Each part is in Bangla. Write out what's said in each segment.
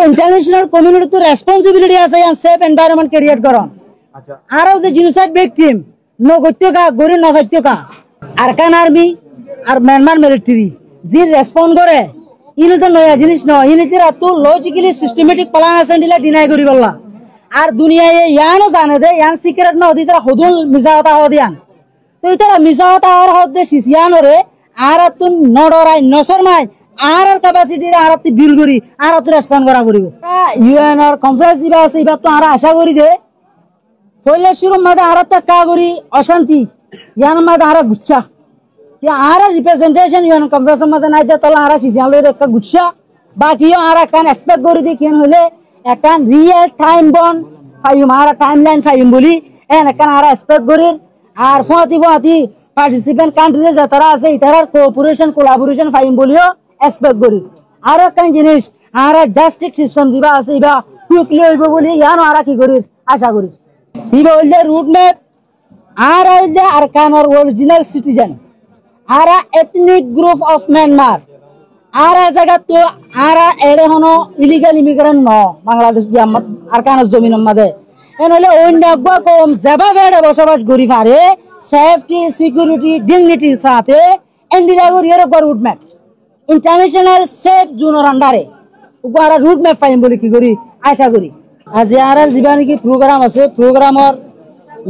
ইন্টারন্যাশনাল কমিউনিটি তো রেসপন্সিবিলিটি আছে ইয়ান সেফ এনवायरमेंट ক্রিয়েট করন আর যে জিনোসাইড ভিকটিম নো গত্যকা গরি নভাত্যকা আরকান আর্মি আর মিয়ানমার মিলিটারি জি রেসপন্ড করে ইনো তো নয়া জিনিস ন ইনিতিরা তো লজিক্যালি সিস্টেমেটিক প্ল্যান আছে দিলা ডিনাই করি বললা আর দুনিয়ায় ইয়ানো জানে দে ইয়ান সিক্রেট ন দিতরা হদুল মিজাওতা হদিয়ান তো ইতারা মিজাওতা আর হদে সিসিয়ানরে আর তো নডরাই নশরমাই আর ক্যাপাসিটি আর তো বিল করি আর তো রেসপন্ড করা করিব ইউএন আর কনফারেন্স দিবা আছে ইবা তো আর আশা করি দে পয়লা শুরু মাদে আর তো কা করি অশান্তি ইয়ান মাদে আর গুচ্ছা যে আর রিপ্রেজেন্টেশন ইউএন কনফারেন্স মাদে নাই দে তলা আর সিসিয়ান লই একটা গুচ্ছা বাকিও আর কান এক্সপেক্ট করি দি কেন হলে একান রিয়েল টাইম বন ফাইম আর টাইমলাইন ফাইম বলি এন একান আর এক্সপেক্ট করি আর ফতি পার্টিসিপেন্ট কান্ট্রি যে তারা আছে ইতারার কোঅপারেশন কোলাবোরেশন ফাইম বলিও এক্সপেক্ট করি আর কান জিনিস আর জাস্টিস সিস্টেম দিবা আছে ইবা কুইকলি হইব বলি ইয়ানো আর কি করি আশা করি ইবা হইলে রুট ম্যাপ আর হইলে আরকানর অরিজিনাল সিটিজেন আর এথনিক গ্রুপ অফ মিয়ানমার আর জায়গা তো আর এড়ে হনো ইলিগাল ইমিগ্রেন্ট ন বাংলাদেশ আরকানর জমিনের মধ্যে এনহলে অন্য কম যেভাবে বসবাস করি পারে সেফটি সিকিউরিটি ডিগনিটির সাথে এন্ডিলাগর Europe route map international safe জোনের আন্ডারে ওরা রুট ম্যাপ পাইম বলে কি করি আশা করি আজ আর যা নাকি প্রোগ্রাম আছে প্রোগ্রামর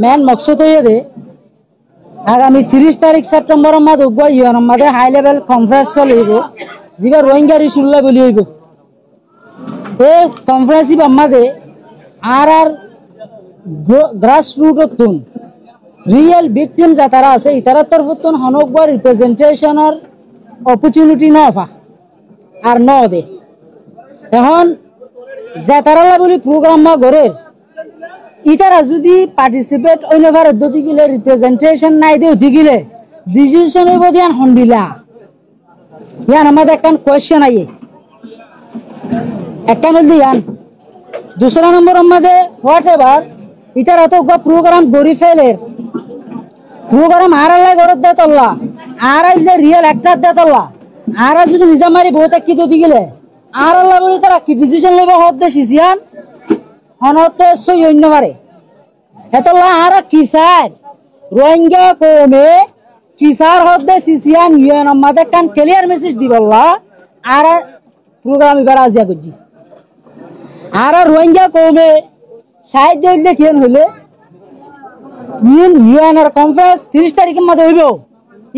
মেন মকসদ হয়ে আগামী 30 তারিখ সেপ্টেম্বরের মধ্যে ইউএনের মধ্যে হাই লেভেল কনফারেন্স চলিব যা রোহিঙ্গা ইস্যুল্লা বলি হইব এই কনফারেন্স মধ্যে আর গ্রাস রুট রিয়েল ভিকটিম যা তারা আছে ইতারা তরফ হনক রিপ্রেজেন্টেশনের অপরচুনিটি নফা আর ন দে এখন জেতারালা বলি প্রোগ্রাম গড়ে ইতারা যদি পার্টিসিপেট অন্যবার উদ্যোগী গিলে রিপ্রেজেন্টেশন নাই দে উঠি গিলে ডিসিশন হইব দিয়ান হন্দিলা ইয়ান আমাদের একটা কোয়েশ্চেন আইয়ে একটা হল দিয়ান दूसरा नंबर मध्य व्हाट एवर इतर तो प्रोग्राम गरी फेलेर प्रोग्राम आराला गरत दे तल्ला आरा इज रियल एक्टर दे तल्ला आरा যদি নিজা মারি বহুত কি তো দিগিলে আরালা বলি তারা কি ডিসিশন লইব হদ দে সিসিয়ান হনতে সই অন্য মারে এতলা আরা কি স্যার রোহিঙ্গা কোমে কি স্যার হদ দে সিসিয়ান ইউএন আমাদের কান ক্লিয়ার মেসেজ দিবল্লা আরা প্রোগ্রাম এবার আজিয়া গজি আর রোহিঙ্গা কমে সাহায্য হইলে কেন হইলে দিন ইউএনআর কনফারেন্স 30 তারিখের মধ্যে হইব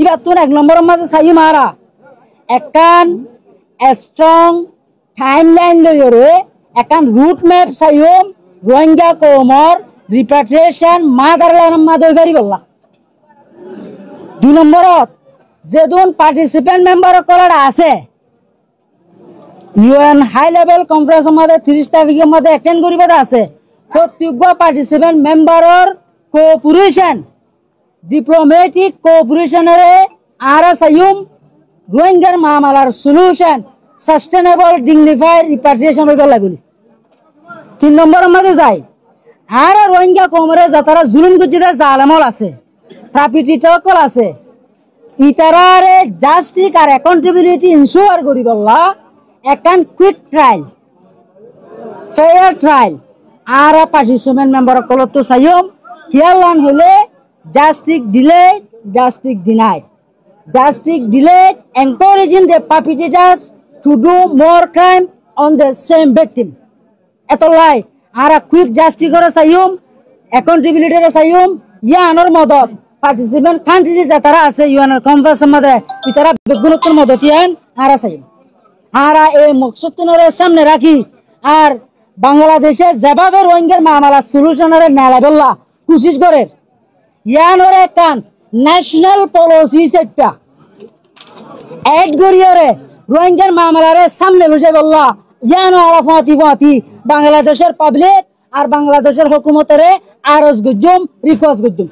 এবার তো এক নম্বরের মধ্যে চাই মারা একান স্ট্রং টাইমলাইন লইরে একান রুট ম্যাপ চাইম রোহিঙ্গা কমর রিপাট্রিয়েশন মাদারল্যান্ডের মধ্যে হইবারি বললা 2 নম্বরত যেদুন পার্টিসিপেন্ট মেম্বার কলার আছে ইউএন হাই লেভেল কনফারেন্স মধ্যে 30 তারিখের মধ্যে অ্যাটেন্ড করিবে আছে প্রত্যেক পার্টিসিপেন্ট মেম্বারর কোঅপারেশন ডিপ্লোম্যাটিক কোঅপারেশনের আর সাইম রোহিঙ্গার মামলার সলিউশন সাস্টেনেবল ডিগনিফাইড রিপাট্রিয়েশন হইব লাগলি 3 নম্বরের মধ্যে যাই আর রোহিঙ্গা কোমরে যাতারা জুলুম গজিদা জালেমল আছে প্রপার্টি টকল আছে ইতারারে জাস্টিস আর অ্যাকাউন্টেবিলিটি ইনশিওর করিবল্লা একান কুইক ট্রায়াল ফেয়ার ট্রায়াল আর পার্টিসিপেন্ট মেম্বার কল তো চাইম কিয়ালান হলে justice delayed justice denied justice delayed encouraging the perpetrators to do more crime on the same victim এতলাই আর কুইক জাস্টিস করে চাইম অ্যাকাউন্টেবিলিটি চাইম ইয়ানোর মদত পার্টিসিপেন্ট কান্ট্রি যে তারা আছে ইউএনের কনফারেন্সের মধ্যে ইতারা বেগুনতর মদত ইয়ান আর চাইম আর এই মকসুদরে সামনে রাখি আর বাংলাদেশে যেভাবে রোহিঙ্গার মামলা সলিউশনের মেলা বললা কোশিশ করে ইয়ানোর কান ন্যাশনাল পলিসি সেটটা এড করিয়ে রোহিঙ্গার মামলারে সামনে বসে বললা ইয়ানো আর ফাতি বাংলাদেশের পাবলিক আর বাংলাদেশের হুকুমতের আরজ গুজুম রিকোয়েস্ট গুজুম